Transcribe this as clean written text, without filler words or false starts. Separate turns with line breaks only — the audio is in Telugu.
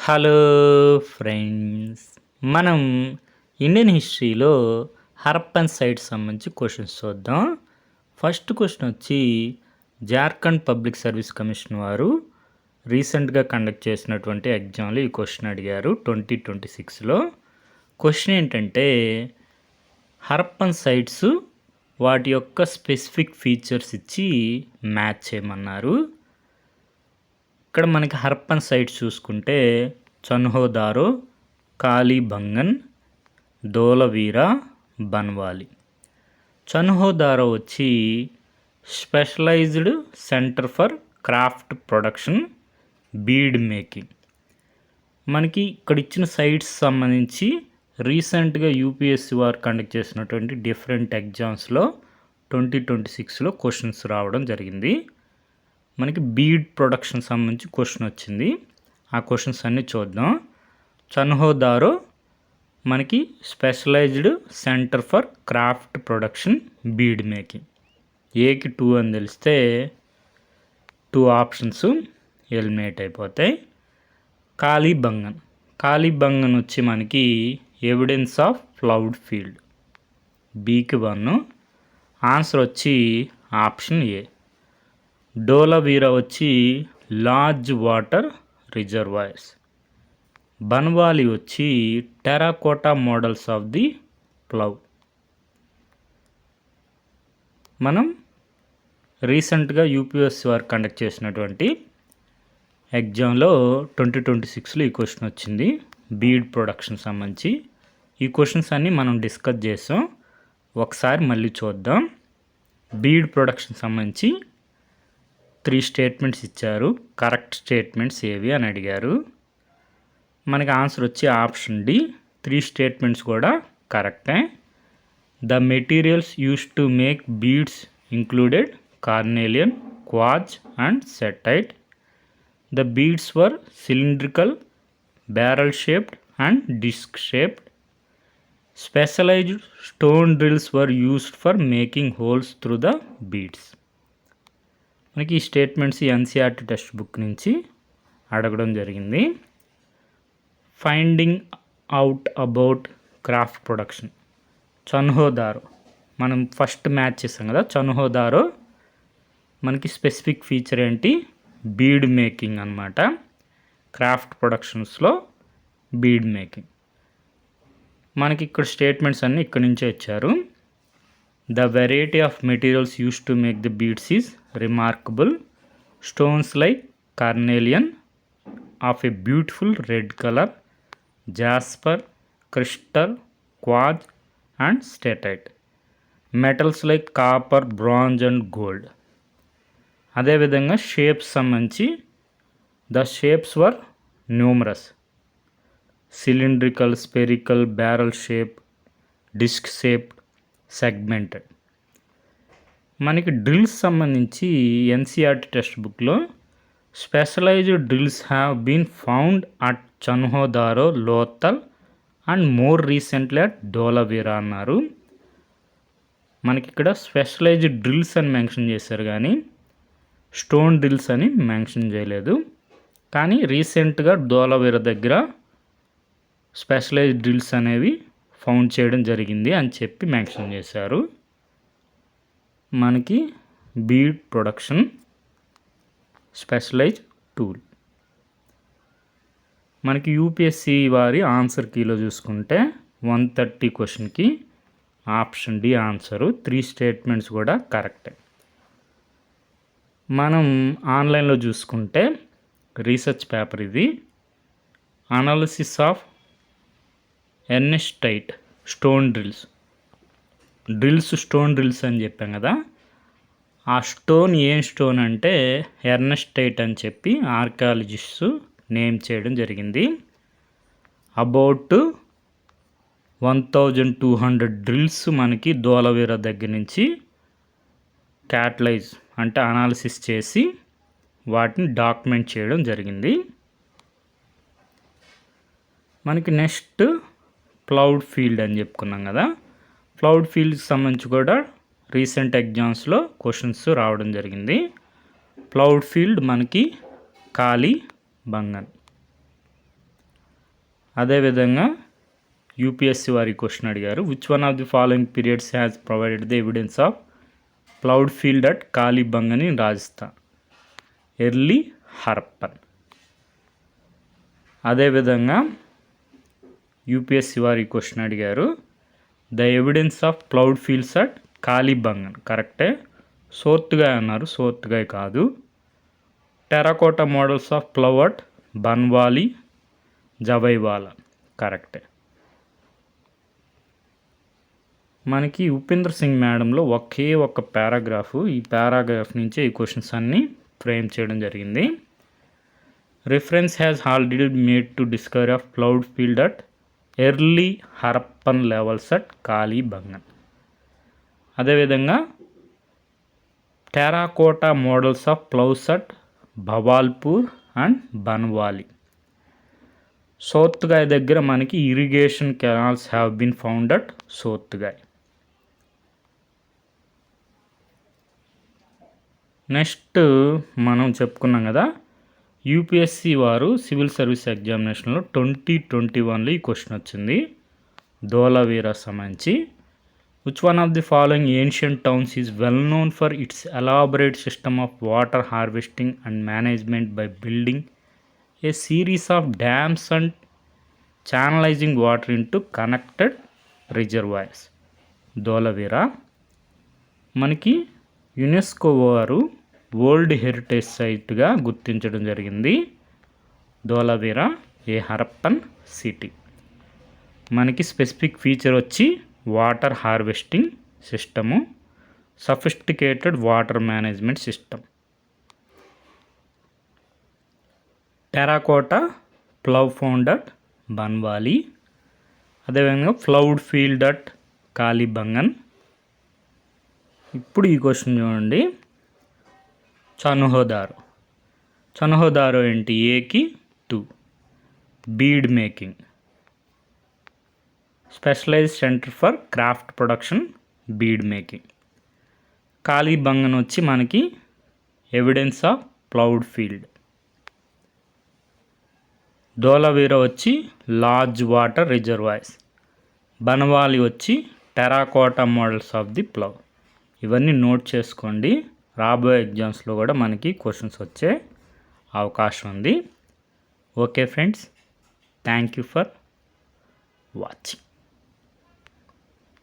హలో ఫ్రెండ్స్, మనం ఇండియన్ హిస్టరీలో హరప్పన్ సైట్ సంబంధించి క్వశ్చన్స్ చూద్దాం. ఫస్ట్ క్వశ్చన్ వచ్చి జార్ఖండ్ పబ్లిక్ సర్వీస్ కమిషన్ వారు రీసెంట్గా కండక్ట్ చేసినటువంటి ఎగ్జామ్లో ఈ క్వశ్చన్ అడిగారు 2026లో. క్వశ్చన్ ఏంటంటే హరప్పన్ సైట్స్ వాటి యొక్క స్పెసిఫిక్ ఫీచర్స్ ఇచ్చి మ్యాచ్ చేయమన్నారు. ఇక్కడ మనకి హరప్పన్ సైట్స్ చూసుకుంటే చన్హోదారో, కాళీబంగన్, ధోలవీరా, బన్వాలి. చన్హోదారో వచ్చి specialized centre for craft production, bead making. మనకి ఇక్కడ ఇచ్చిన సైట్స్ సంబంధించి రీసెంట్గా యూపీఎస్సీ వారు కండక్ట్ చేసినటువంటి డిఫరెంట్ ఎగ్జామ్స్లో 2026లో క్వశ్చన్స్ రావడం జరిగింది. మనకి బీడ్ ప్రొడక్షన్ సంబంధించి క్వశ్చన్ వచ్చింది. ఆ క్వశ్చన్స్ అన్నీ చూద్దాం. చన్హోదారో మనకి specialized centre for craft production, bead making. ఏకి 2 అని తెలిస్తే 2 ఆప్షన్స్ ఎలిమినేట్ అయిపోతాయి. కాళీబంగన్ వచ్చి మనకి ఎవిడెన్స్ ఆఫ్ ప్లౌడ్ ఫీల్డ్, బీకి 1. ఆన్సర్ వచ్చి ఆప్షన్ ఏ. ధోలవీరా వచ్చి లార్జ్ వాటర్ రిజర్వాయర్స్. బన్వాలి వచ్చి terracotta models of the plough. మనం రీసెంట్గా యూపీఎస్సీ వారు కండక్ట్ చేసినటువంటి ఎగ్జామ్లో 2026లో ఈ క్వశ్చన్ వచ్చింది, బీడ్ ప్రొడక్షన్ సంబంధించి. ఈ క్వశ్చన్స్ అన్నీ మనం డిస్కస్ చేసాం, ఒకసారి మళ్ళీ చూద్దాం. బీడ్ ప్రొడక్షన్ సంబంధించి 3 స్టేట్మెంట్స్ ఇచ్చారు. కరెక్ట్ స్టేట్మెంట్స్ ఏవి అని అడిగారు. మనకి ఆన్సర్ వచ్చి ఆప్షన్ డి. 3 స్టేట్మెంట్స్ కూడా కరెక్టే. The materials used to make beads included carnelian, quartz and steatite. The beads were cylindrical, barrel shaped and disc shaped. Specialized stone drills were used for making holes through the beads. మనకి ఈ స్టేట్మెంట్స్ ఎన్సీఆర్టీ టెక్స్ట్ బుక్ నుంచి అడగడం జరిగింది. Finding out about craft production. Chanhudaro మనం ఫస్ట్ మ్యాచ్ చేసాం కదా. చన్హోదారో మనకి స్పెసిఫిక్ ఫీచర్ ఏంటి? బీడ్ మేకింగ్ అన్నమాట. క్రాఫ్ట్ ప్రొడక్షన్స్లో బీడ్ మేకింగ్. మనకి ఇక్కడ స్టేట్మెంట్స్ అన్నీ ఇక్కడ నుంచే ఇచ్చారు. The variety of materials used to make the beads is remarkable. Stones like carnelian of a beautiful red color, jasper, crystal, quartz and steatite. Metals like copper, bronze and gold. అదేవిధంగా షేప్స్ సంబంధించి the shapes were numerous. Cylindrical, spherical, barrel shape, disc shaped, segmented. మనకి డ్రిల్స్ సంబంధించి ఎన్సీఆర్టీ టెక్స్ట్ బుక్లో specialized drills have been found at Chanhudaro, Lothal and more recently at Dholavira అన్నారు. మనకి ఇక్కడ స్పెషలైజ్డ్ డ్రిల్స్ అని మెన్షన్ చేశారు కానీ స్టోన్ డ్రిల్స్ అని మెన్షన్ చేయలేదు. కానీ రీసెంట్గా ధోలవీరా దగ్గర స్పెషలైజ్డ్ డ్రిల్స్ అనేవి ఫౌండ్ చేయడం జరిగింది అని చెప్పి మెన్షన్ చేశారు. మనకి బీడ్ ప్రొడక్షన్ స్పెషలైజ్ టూల్. మనకి యూపీఎస్సీ వారి ఆన్సర్ కీలో చూసుకుంటే 130 క్వశ్చన్కి ఆప్షన్ డి ఆన్సరు. 3 స్టేట్మెంట్స్ కూడా కరెక్టే. మనం ఆన్లైన్లో చూసుకుంటే రీసెర్చ్ పేపర్ ఇది. Analysis of ernestite stone drills. Stone drills అని చెప్పాం కదా. ఆ స్టోన్ ఏం స్టోన్ అంటే ఎర్నెస్టైట్ అని చెప్పి ఆర్కియాలజిస్ట్స్ నేమ్ చేయడం జరిగింది. అబౌట్ 1200 డ్రిల్స్ మనకి ధోలవీరా దగ్గర నుంచి క్యాటలైజ్ అంటే అనాలిసిస్ చేసి వాటిని డాక్యుమెంట్ చేయడం జరిగింది. మనకి నెక్స్ట్ ప్లౌడ్ ఫీల్డ్ అని చెప్పుకున్నాం కదా. ప్లౌడ్ ఫీల్డ్కి సంబంధించి కూడా రీసెంట్ ఎగ్జామ్స్లో క్వశ్చన్స్ రావడం జరిగింది. ప్లౌడ్ ఫీల్డ్ మనకి కాళీబంగన్. అదేవిధంగా యూపీఎస్సీ వారి క్వశ్చన్ అడిగారు, which one of the following periods has provided the evidence of ploughed field at Kalibangan in Rajasthan? Early Harappan. అదేవిధంగా యూపీఎస్సీ వారి క్వశ్చన్ అడిగారు, the evidence of ploughed fields at Kalibangan. కరెక్టే. సోర్త్గాయ్ అన్నారు, సోర్త్గాయ్ కాదు. Terracotta models of plough at Banawali, Jawaiwala. కరెక్టే. మనకి ఉపేంద్ర సింగ్ మేడంలో ఒకే ఒక్క పారాగ్రాఫ్, ఈ పారాగ్రాఫ్ నుంచే ఈ క్వశ్చన్స్ అన్నీ ఫ్రేమ్ చేయడం జరిగింది. Reference has already made to discovery of ploughed field at early Harappan levels at Kalibangan. అదేవిధంగా terracotta models of ploughs at Bahawalpur and Banawali. Shortughai దగ్గర మనకి irrigation canals have been found at Shortughai. Next మనం చెప్పుకున్నాం కదా, యూపీఎస్సీ వారు సివిల్ సర్వీస్ ఎగ్జామినేషన్లో 2021లో ఈ క్వశ్చన్ వచ్చింది, ధోలావీరా సంబంధించి. Which one of the following ancient towns is well known for it's elaborate system of water harvesting and management by building A series of dams and channelising water into connected reservoirs? Dholavira. మనకి యునెస్కో వారు వరల్డ్ హెరిటేజ్ సైట్గా గుర్తించడం జరిగింది ధోలావీరా ఏ హరప్పన్ సిటీ. మనకి స్పెసిఫిక్ ఫీచర్ వచ్చి water harvesting system, sophisticated water management system. Terracotta plough found at Banawali. అదేవిధంగా ప్లౌడ్ ఫీల్డ్ అట్ కాళీబంగన్. ఇప్పుడు ఈ క్వశ్చన్ చూడండి, చనుహోదారో. చనుహోదారో ఏంటి? ఏకి 2 bead making, specialized centre for craft production, bead making. Kalibangan వచ్చి మనకి evidence of ploughed field. Dholavira వచ్చి లార్జ్ వాటర్ రిజర్వాయర్స్. బన్వాలి వచ్చి terracotta models of the plough. ఇవన్నీ నోట్ చేసుకోండి, రాబోయే ఎగ్జామ్స్లో కూడా మనకి క్వశ్చన్స్ వచ్చే అవకాశం ఉంది. Okay friends, thank you for watching.